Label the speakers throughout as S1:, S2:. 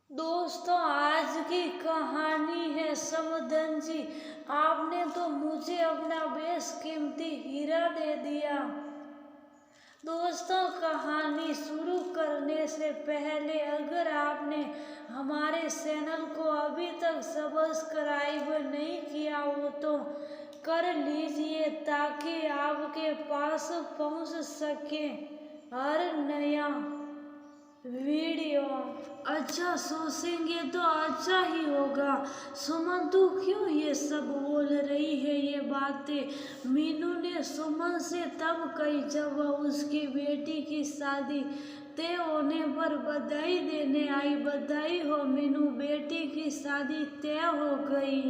S1: दोस्तों, आज की कहानी है समदन जी। आपने तो मुझे अपना बेशकीमती हीरा दे दिया। दोस्तों, कहानी शुरू करने से पहले अगर आपने हमारे चैनल को अभी तक सब्सक्राइब नहीं किया हो तो कर लीजिए ताकि आपके पास पहुंच सके हर नया वीडियो। अच्छा सोचेंगे तो अच्छा ही होगा। सुमन, तू क्यों ये सब बोल रही है? ये बातें मीनू ने सुमन से तब कही जब वह उसकी बेटी की शादी तय होने पर बधाई देने आई। बधाई हो मीनू, बेटी की शादी तय हो गई।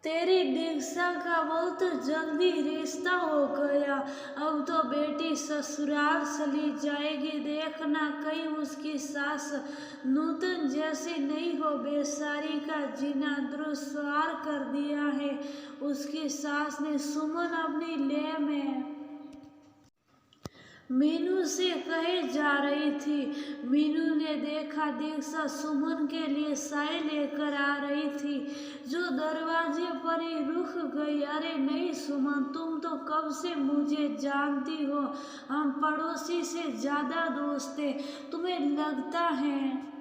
S1: तेरी दीक्षा का बहुत जल्दी रिश्ता हो गया। अब तो बेटी ससुराल चली जाएगी। देखना कहीं उसकी सास नूतन जैसी नहीं हो। बेचारी का जीना दुश्वार कर दिया है उसकी सास ने। सुमन अपनी ले में मीनू से कहे जा रही थी। मीनू ने देखा दीक्षा सुमन के लिए चाय लेकर आ रही थी जो दरवाजे पर ही रुक गई। अरे नहीं सुमन, तुम तो कब से मुझे जानती हो। हम पड़ोसी से ज्यादा दोस्त थे। तुम्हें लगता है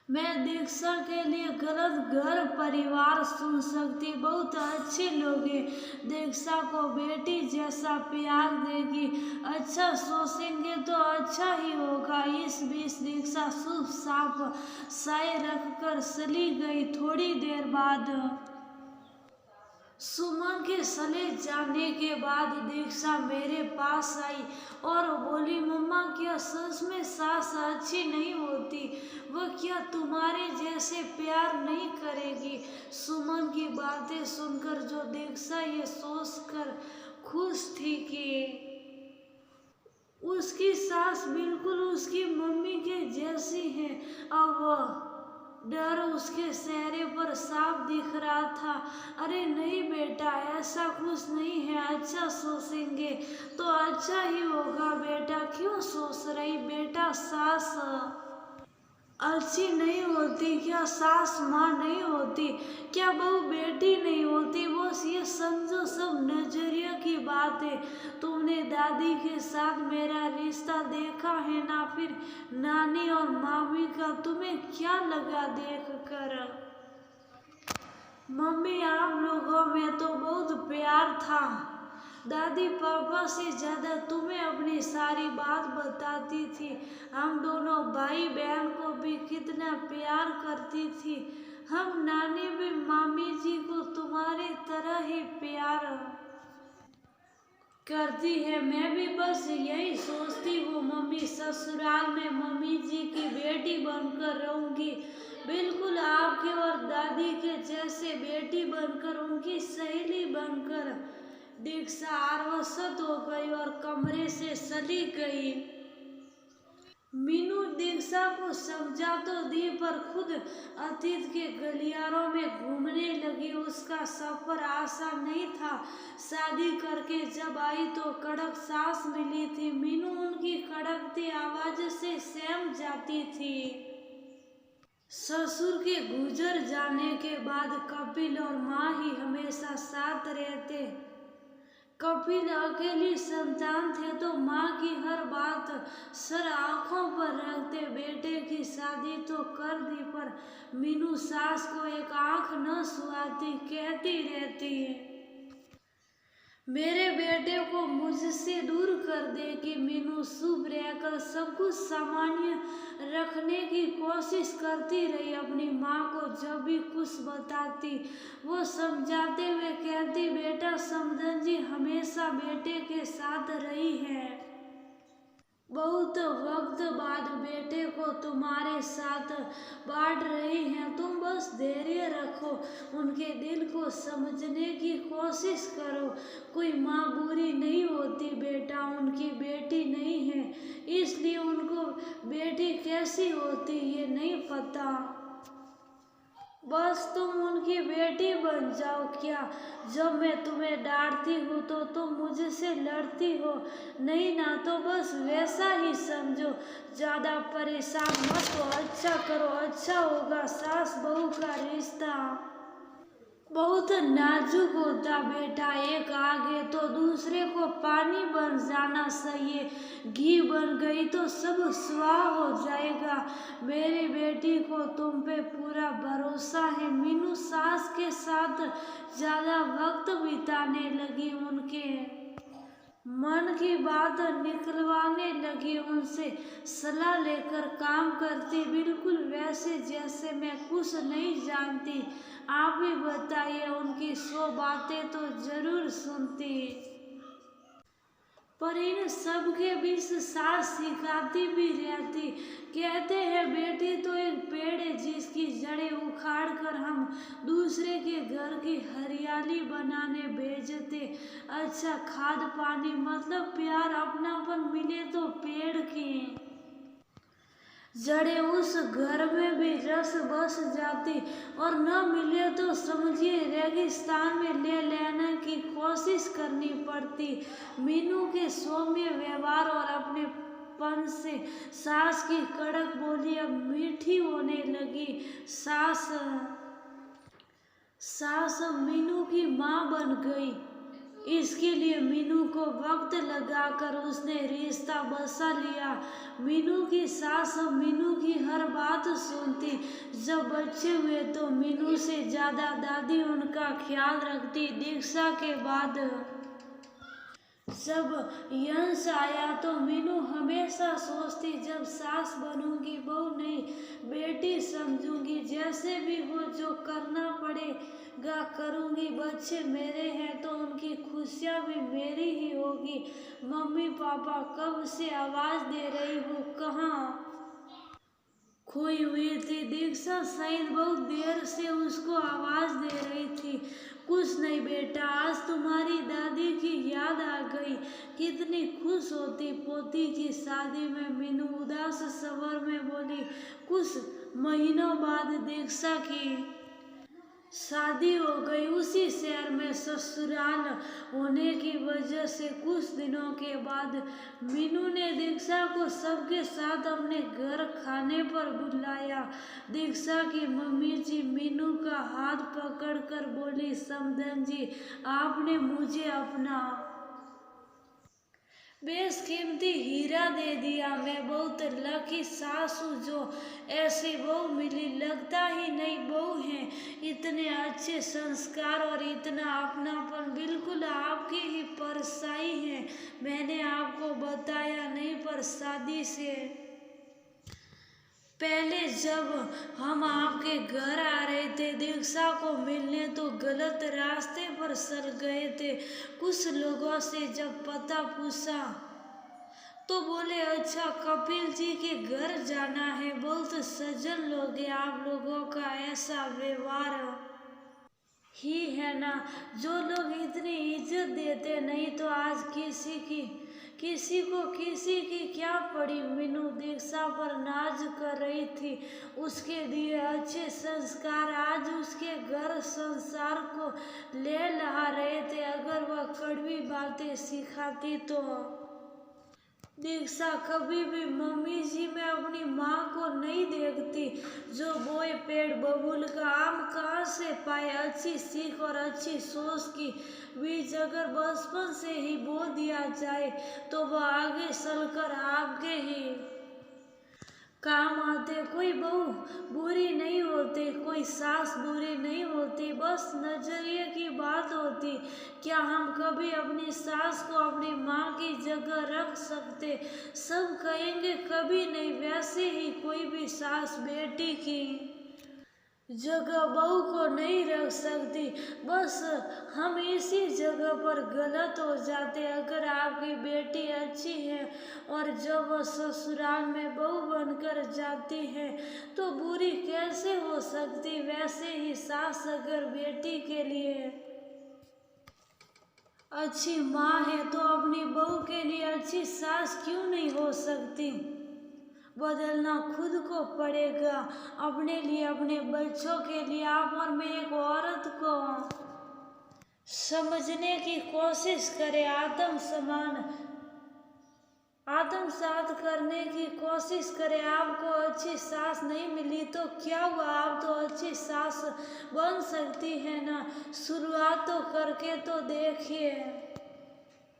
S1: मैं दीक्षा के लिए गलत घर परिवार सुन सकती? बहुत अच्छे लोग हैं। दीक्षा को बेटी जैसा प्यार देगी। अच्छा सोचेंगे तो अच्छा ही होगा। इस बीच दीक्षा शुभ साफ साय रखकर चली गई। थोड़ी देर बाद सुमन के चले जाने के बाद दीक्षा मेरे पास आई और बोली, मम्मा क्या सच में सास अच्छी नहीं होती? वह क्या तुम्हारे जैसे प्यार नहीं करेगी? सुमन की बातें सुनकर जो दीक्षा ये सोचकर खुश थी कि उसकी सास बिल्कुल उसकी मम्मी के जैसी है, अब वह डर उसके चेहरे पर साफ दिख रहा था। अरे नहीं बेटा, ऐसा कुछ नहीं है। अच्छा सोचेंगे तो अच्छा ही होगा। बेटा क्यों सोच रही? बेटा सास अच्छी नहीं होती क्या? सास माँ नहीं होती क्या? बहू बेटी नहीं होती? बस ये समझो सब नजरिया की बात है। तुमने दादी के साथ मेरा रिश्ता देखा है ना, फिर नानी और मामी का तुम्हें क्या लगा देख कर? मम्मी, आप लोगों में तो बहुत प्यार था। दादी पापा से ज्यादा तुम्हें अपनी सारी बात बताती थी। हम दोनों भाई बहन को भी कितना प्यार करती थी। हम नानी भी मामी जी को तुम्हारी तरह ही प्यार करती है। मैं भी बस यही सोचती हूँ मम्मी, ससुराल में मम्मी जी की बेटी बनकर रहूंगी, बिल्कुल आपके और दादी के जैसे बेटी बनकर, उनकी सहेली बनकर। दीक्षा आश्वस्त हो गई और कमरे से चली गई। मीनू दीक्षा को समझा तो दी पर खुद अतीत के गलियारों में घूमने लगी। उसका सफर आसान नहीं था। शादी करके जब आई तो कड़क सास मिली थी। मीनू उनकी कड़कती आवाज से सहम जाती थी। ससुर के गुजर जाने के बाद कपिल और माँ ही हमेशा साथ रहते। कपिल अकेली संतान थे तो माँ की हर बात सर आंखों पर रखते। बेटे की शादी तो कर दी पर मीनू सास को एक आंख न सुहाती, कहती रहती है मेरे बेटे को मुझसे दूर कर दे कि मीनू शुभ रहकर सब कुछ सामान्य रखने की कोशिश करती रही। अपनी माँ को जब भी कुछ बताती वो समझाते हुए कहती, बेटा समदन जी हमेशा बेटे के साथ रही है। बहुत वक्त बाद बेटे को तुम्हारे साथ बांट रही हैं। तुम बस धैर्य रखो, उनके दिल को समझने की कोशिश करो। कोई माँ बुरी नहीं होती बेटा, उनकी बेटी नहीं है इसलिए उनको बेटी कैसी होती ये नहीं पता। बस तुम उनकी बेटी बन जाओ क्या? जब मैं तुम्हें डांटती हूँ तो तुम मुझसे लड़ती हो, नहीं ना तो बस वैसा ही समझो। ज्यादा परेशान मत हो, अच्छा करो, अच्छा होगा। सास बहू का रिश्ता बहुत नाजुक होता बेटा, एक आगे तो दूसरे को पानी बन जाना सही है। घी बन गई तो सब स्वाह हो जाएगा। मेरी बेटी को तुम पे पूरा भरोसा है। मीनू सास के साथ ज्यादा वक्त बिताने लगी, उनके मन की बात निकलवाने लगी, उनसे सलाह लेकर काम करती, बिल्कुल वैसे जैसे मैं कुछ नहीं जानती। आप ही बताइए, उनकी 100 बातें तो जरूर सुनती, पर इन सब के बीच सास सिखाती भी रहती। कहते हैं बेटी तो एक पेड़ है जिसकी जड़ें उखाड़ कर हम दूसरे के घर की हरियाली बनाने भेजते। अच्छा, खाद पानी मतलब प्यार अपनापन मिले तो पेड़ की जड़ें उस घर में भी रस बस जाती, और न मिले तो समझिए रेगिस्तान में ले लेने की कोशिश करनी पड़ती। मीनू के सौम्य व्यवहार और अपने पन से सास की कड़क बोली अब मीठी होने लगी। सास सास अब मीनू की माँ बन गई। इसके लिए मीनू को वक्त लगाकर उसने रिश्ता बसा लिया। मीनू की सास अब मीनू की हर बात सुनती। जब बच्चे हुए तो मीनू से ज्यादा दादी उनका ख्याल रखती। दीक्षा के बाद जब यंश आया तो मीनू हमेशा सोचती, जब सास बनूंगी बहू नहीं बेटी समझूंगी, जैसे भी हो जो करना पड़ेगा करूंगी। बच्चे मेरे हैं तो उनकी खुशियाँ भी मेरी ही होगी। मम्मी पापा कब से आवाज दे रही हूँ, कहाँ खोई हुई थी? दीक्षा शायद बहुत देर से उसको आवाज दे रही थी। कुछ नहीं बेटा, आज तुम्हारी दादी की याद आ गई। कितनी खुश होती पोती की शादी में। मीनू उदास स्वर में बोली। कुछ महीनों बाद दीक्षा की शादी हो गई, उसी शहर में। ससुराल होने की वजह से कुछ दिनों के बाद मीनू ने दीक्षा को सबके साथ अपने घर खाने पर बुलाया। दीक्षा की मम्मी जी मीनू का हाथ पकड़कर बोली, समधन जी आपने मुझे अपना बेशकीमती हीरा दे दिया। मैं बहुत लकी सास हूँ जो ऐसी बहू मिली। लगता ही नहीं बहू है, इतने अच्छे संस्कार और इतना अपनापन, बिल्कुल आपकी ही परछाई है। मैंने आपको बताया नहीं, पर शादी से पहले जब हम आपके घर आ रहे थे दीक्षा को मिलने तो गलत रास्ते पर चल गए थे। कुछ लोगों से जब पता पूछा तो बोले अच्छा कपिल जी के घर जाना है, बहुत सज्जन लोग हैं। आप लोगों का ऐसा व्यवहार ही है ना, जो लोग इतनी इज्जत देते, नहीं तो आज किसी को किसी की क्या पड़ी। मीनू दीक्षा पर नाज कर रही थी, उसके दिए अच्छे संस्कार आज उसके घर संसार को ले ला रहे थे। अगर वह कड़वी बातें सिखाती तो दीक्षा कभी भी मम्मी जी में अपनी माँ को नहीं देखती। जो बोए पेड़ बबूल का आम कहाँ से पाए? अच्छी सीख और अच्छी सोच की बीज अगर बचपन से ही बो दिया जाए तो वह आगे चलकर आपके ही काम आते। कोई बहू बुरी नहीं होती, कोई सास बुरी नहीं होती, बस नजरिए की बात होती। क्या हम कभी अपनी सास को अपनी माँ की जगह रख सकते? सब कहेंगे कभी नहीं। वैसे ही कोई भी सास बेटी की जगह बहू को नहीं रख सकती। बस हम इसी जगह पर गलत हो जाते। अगर आपकी बेटी अच्छी है और जब वह ससुराल में बहू बनकर जाती है तो बुरी कैसे हो सकती? वैसे ही सास अगर बेटी के लिए अच्छी माँ है तो अपनी बहू के लिए अच्छी सास क्यों नहीं हो सकती? बदलना खुद को पड़ेगा, अपने लिए, अपने बच्चों के लिए। आप और मैं एक औरत को समझने की कोशिश करें, आत्मसात करने की कोशिश करें। आपको अच्छी सास नहीं मिली तो क्या हुआ, आप तो अच्छी सास बन सकती है ना। शुरुआत तो करके तो देखिए।